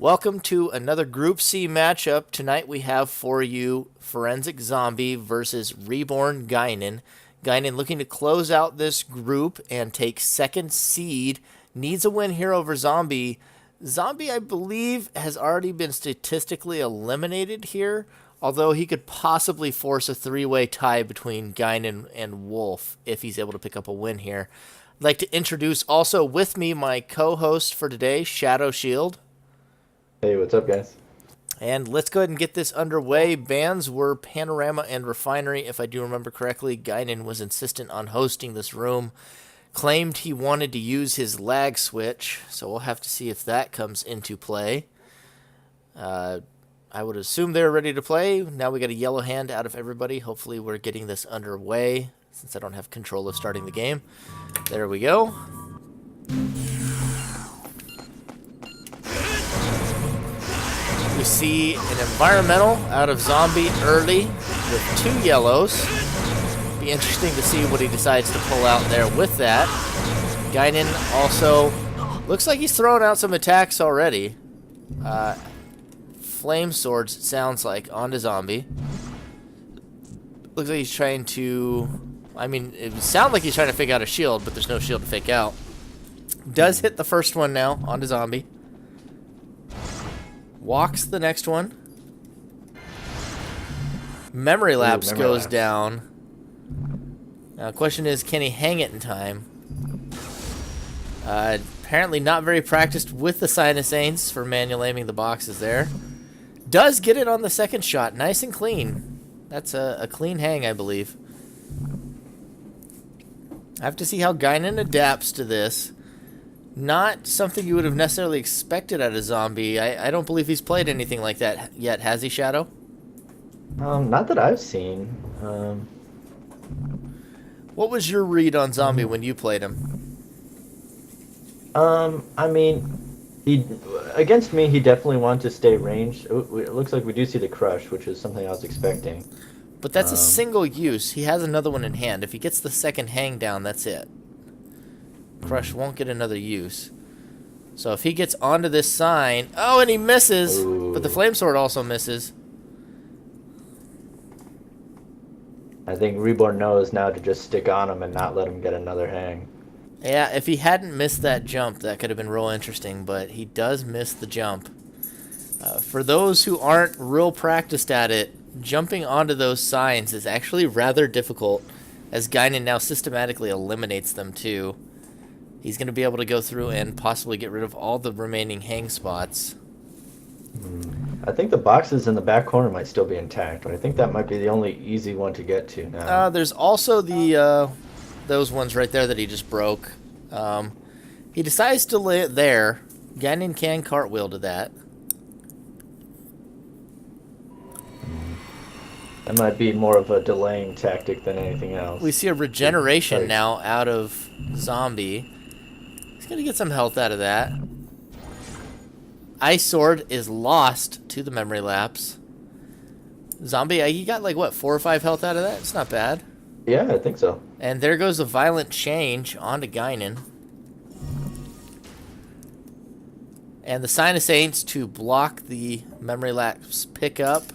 Welcome to another Group C matchup. Tonight we have for you Ferenczik Zombi versus RebornGaignun. Guinan looking to close out this group and take second seed. Needs a win here over Zombi. Zombi, I believe, has already been statistically eliminated here, although he could possibly force a three-way tie between Guinan and Wolf if he's able to pick up a win here. I'd like to introduce also with me my co-host for today, Shadow Shield. Hey, what's up, guys? And let's go ahead and get this underway. Bans were Panorama and Refinery, if I do remember correctly. Guinan was insistent on hosting this room. Claimed he wanted to use his lag switch, so we'll have to see if that comes into play. I would assume they're ready to play. Now we got a yellow hand out of everybody. Hopefully we're getting this underway, since I don't have control of starting the game. There we go. We see an environmental out of Zombi early with 2 yellows. Be interesting to see what he decides to pull out there with that. Guinan also looks like he's throwing out some attacks already. Flame swords, it sounds like, onto Zombi. Looks like he's trying to... I mean, it would sound like he's trying to fake out a shield, but there's no shield to fake out. Does hit the first one now onto Zombi. Walks the next one. Memory lapse goes down. Now, the question is, can he hang it in time? Apparently not very practiced with the Sinus Ains for manual aiming the boxes there. Does get it on the second shot. Nice and clean. That's a clean hang, I believe. I have to see how Guinan adapts to this. Not something you would have necessarily expected out of Zombi. I don't believe he's played anything like that yet, has he, Shadow? Not that I've seen. What was your read on Zombi when you played him? I mean, against me, he definitely wanted to stay ranged. It looks like we do see the crush, which is something I was expecting. But that's a single use. He has another one in hand. If he gets the second hang down, that's it. Crush won't get another use. So if he gets onto this sign... Oh, and he misses! Ooh. But the Flame Sword also misses. I think Reborn knows now to just stick on him and not let him get another hang. Yeah, if he hadn't missed that jump, that could have been real interesting, but he does miss the jump. For those who aren't real practiced at it, jumping onto those signs is actually rather difficult, as Guinan now systematically eliminates them too. He's going to be able to go through and possibly get rid of all the remaining hang spots. I think the boxes in the back corner might still be intact, but I think that might be the only easy one to get to now. There's also the those ones right there that he just broke. He decides to lay it there. Guinan can cartwheel to that. That might be more of a delaying tactic than anything else. We see a regeneration now out of Zombi. He's going to get some health out of that. Ice Sword is lost to the memory lapse. Zombi, he got like, what, 4 or 5 health out of that? It's not bad. Yeah, I think so. And there goes the Violent Change onto Guinan. And the Sinus Aints to block the memory lapse pickup.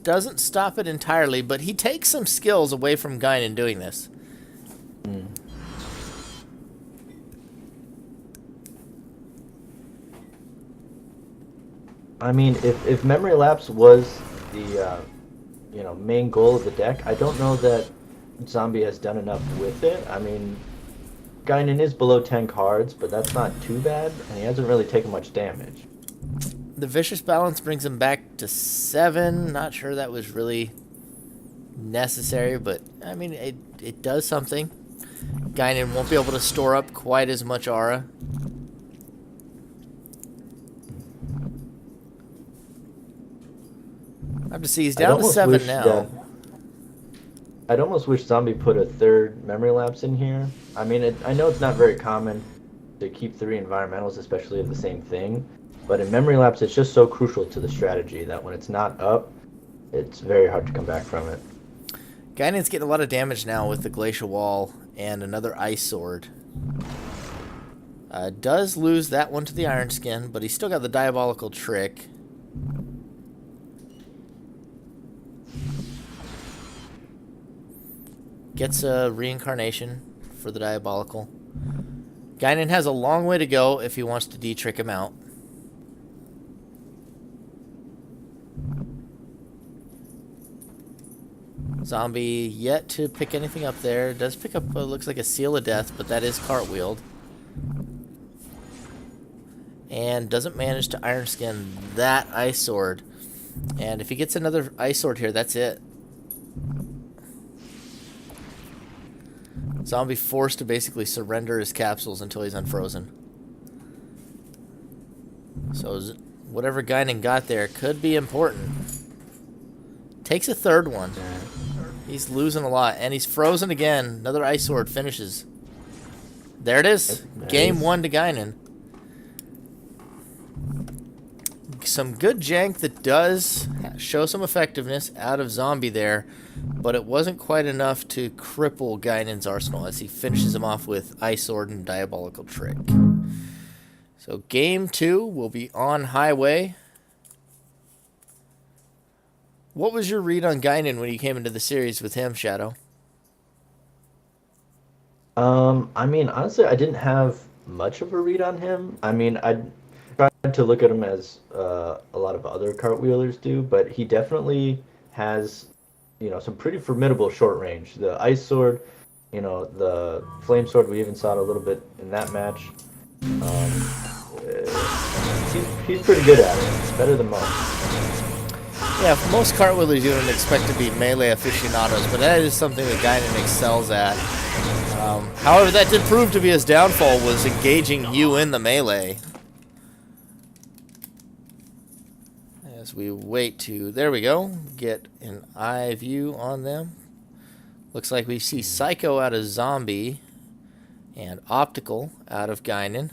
Doesn't stop it entirely, but he takes some skills away from Guinan doing this. I mean, if memory lapse was the main goal of the deck, I don't know that Zombi has done enough with it. I mean, Guinan is below 10 cards, but that's not too bad, and he hasn't really taken much damage. The Vicious Balance brings him back to 7. Not sure that was really necessary, but I mean, it does something. Guinan won't be able to store up quite as much aura. I have to see, he's down to 7 now. I'd almost wish Zombi put a third memory lapse in here. I mean, I know it's not very common to keep 3 environmentals, especially of the same thing. But in memory lapse, it's just so crucial to the strategy that when it's not up, it's very hard to come back from it. Guinan's getting a lot of damage now with the Glacial Wall and another Ice Sword. Does lose that one to the Iron Skin, but he's still got the Diabolical Trick. Gets a reincarnation for the Diabolical. Guinan has a long way to go if he wants to D-trick him out. Zombie yet to pick anything up there. Does pick up, looks like a Seal of Death, but that is cartwheeled. And doesn't manage to Iron Skin that Ice Sword. And if he gets another Ice Sword here, that's it. Zombie forced to basically surrender his capsules until he's unfrozen. So whatever Guinan got there could be important. Takes a third one. He's losing a lot, and he's frozen again. Another Ice Sword finishes. There it is. Game 1 to Guinan. Some good jank that does show some effectiveness out of Zombie there, but it wasn't quite enough to cripple Guinan's arsenal as he finishes him off with Ice Sword and Diabolical Trick. So game 2 will be on Highway. What was your read on Guinan when you came into the series with him, Shadow? I mean, honestly, I didn't have much of a read on him. I mean, I tried to look at him as a lot of other cartwheelers do, but he definitely has, some pretty formidable short range. The Ice Sword, the Flame Sword, we even saw it a little bit in that match. He's pretty good at it. It's better than most. Yeah, for most cartwheelers you don't expect to be melee aficionados, but that is something that Guinan excels at. However, that did prove to be his downfall, was engaging you in the melee. As we wait to, there we go, get an eye view on them. Looks like we see Psycho out of Zombie and Optical out of Guinan.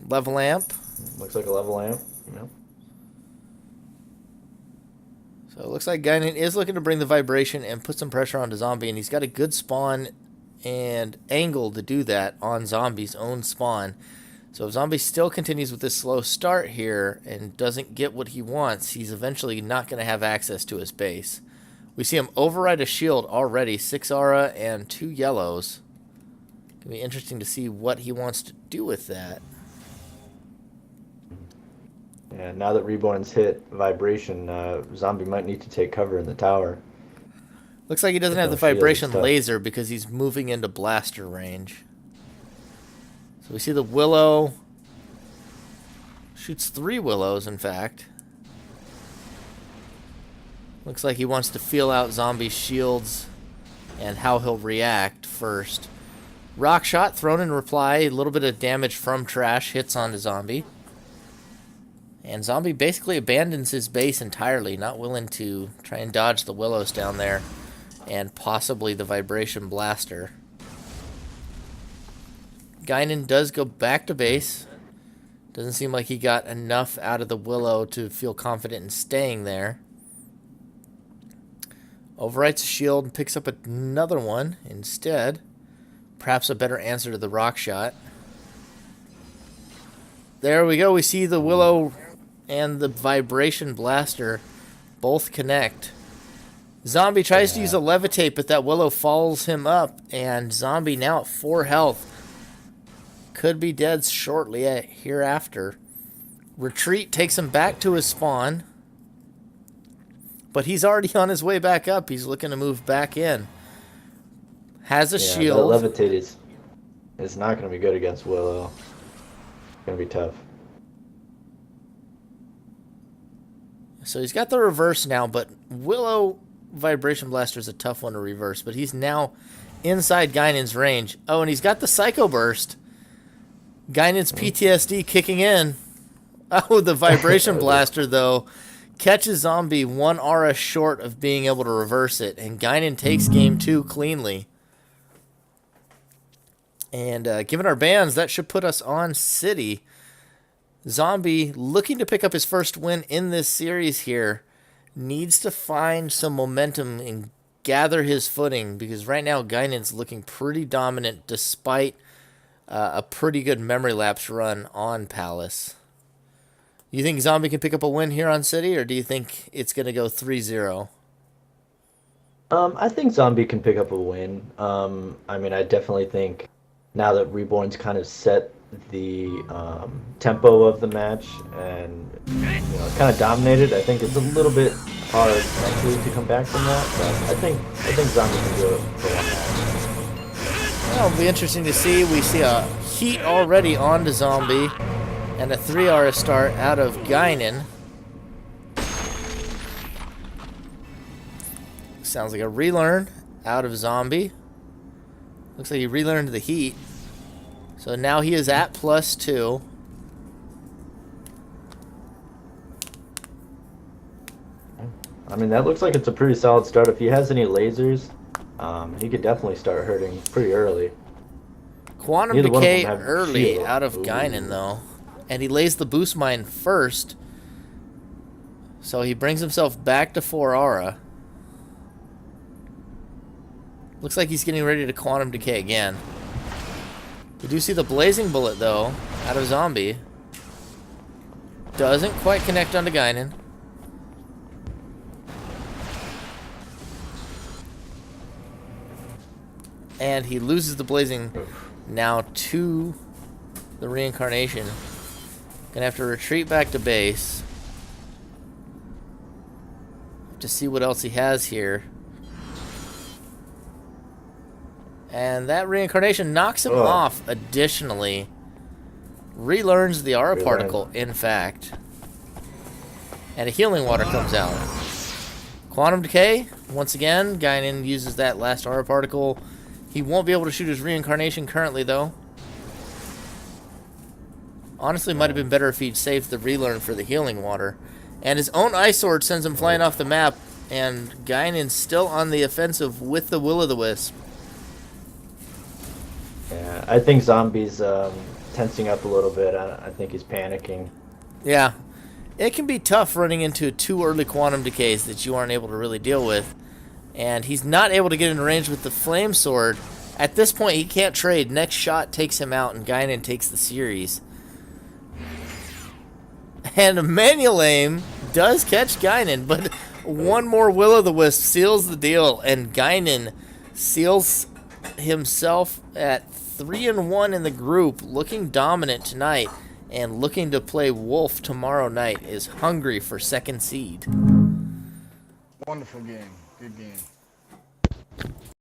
Level amp. Looks like a level amp. So it looks like Guinan is looking to bring the vibration and put some pressure onto Zombie, and he's got a good spawn and angle to do that on Zombie's own spawn. So if Zombie still continues with this slow start here and doesn't get what he wants, he's eventually not going to have access to his base. We see him override a shield already, 6 aura and 2 yellows. It'll be interesting to see what he wants to do with that. Yeah, now that Reborn's hit vibration, Zombie might need to take cover in the tower. Looks like he doesn't have the vibration laser because he's moving into blaster range. So we see the Willow. Shoots 3 Willows, in fact. Looks like he wants to feel out Zombie's shields and how he'll react first. Rock shot thrown in reply. A little bit of damage from trash hits onto Zombie. And Zombie basically abandons his base entirely, not willing to try and dodge the Willows down there and possibly the Vibration Blaster. Guinan does go back to base. Doesn't seem like he got enough out of the Willow to feel confident in staying there. Overwrites a shield and picks up another one instead. Perhaps a better answer to the rock shot. There we go. We see the Willow and the Vibration Blaster both connect. Zombie tries to use a levitate, but that Willow follows him up, and Zombie now at 4 health. Could be dead shortly hereafter. Retreat takes him back to his spawn, but he's already on his way back up. He's looking to move back in. Has a shield. That levitate is not going to be good against Willow. It's going to be tough. So he's got the reverse now, but Willow Vibration Blaster is a tough one to reverse, but he's now inside Guinan's range. Oh, and he's got the Psycho Burst. Guinan's PTSD kicking in. Oh, the Vibration Blaster, though, catches Zombie 1 aura short of being able to reverse it, and Guinan takes game 2 cleanly. And given our bans, that should put us on City. Zombie, looking to pick up his first win in this series here, needs to find some momentum in gather his footing, because right now Guinan's looking pretty dominant despite a pretty good memory lapse run on Palace. You think Zombie can pick up a win here on City, or do you think it's going to go 3-0? I think Zombie can pick up a win. I mean, I definitely think now that Reborn's kind of set the tempo of the match and kind of dominated, I think it's a little bit hard mentally to come back from that. But I think Zombie can do it for one match. Well, it'll be interesting to see. We see a heat already onto Zombie and a 3 start out of Guinan. Sounds like a relearn out of Zombie. Looks like he relearned the heat. So now he is at +2. I mean, that looks like it's a pretty solid start. If he has any lasers, he could definitely start hurting pretty early. Quantum Decay early out of Guinan, though. And he lays the boost mine first. So he brings himself back to 4 aura. Looks like he's getting ready to Quantum Decay again. We do see the Blazing Bullet, though, out of Zombie. Doesn't quite connect onto Guinan. And he loses the Blazing now to the Reincarnation. Gonna have to retreat back to base to see what else he has here. And that Reincarnation knocks him off additionally. Relearns the Aura Particle, in fact. And a Healing Water comes out. Quantum Decay, once again, Guinan uses that last Aura Particle. He won't be able to shoot his Reincarnation currently, though. Honestly, might have been better if he'd saved the Relearn for the Healing Water. And his own Ice Sword sends him flying off the map. And Guinan's still on the offensive with the Will-o'-the-Wisp. Yeah, I think Zombie's tensing up a little bit. I think he's panicking. Yeah. It can be tough running into 2 early Quantum Decays that you aren't able to really deal with. And he's not able to get in range with the Flame Sword. At this point, he can't trade. Next shot takes him out, and Guinan takes the series. And Manual Aim does catch Guinan, but one more Will-o'-the-Wisp seals the deal, and Guinan seals himself at 3-1 in the group, looking dominant tonight, and looking to play Wolf tomorrow night, is hungry for second seed. Wonderful game. Good game.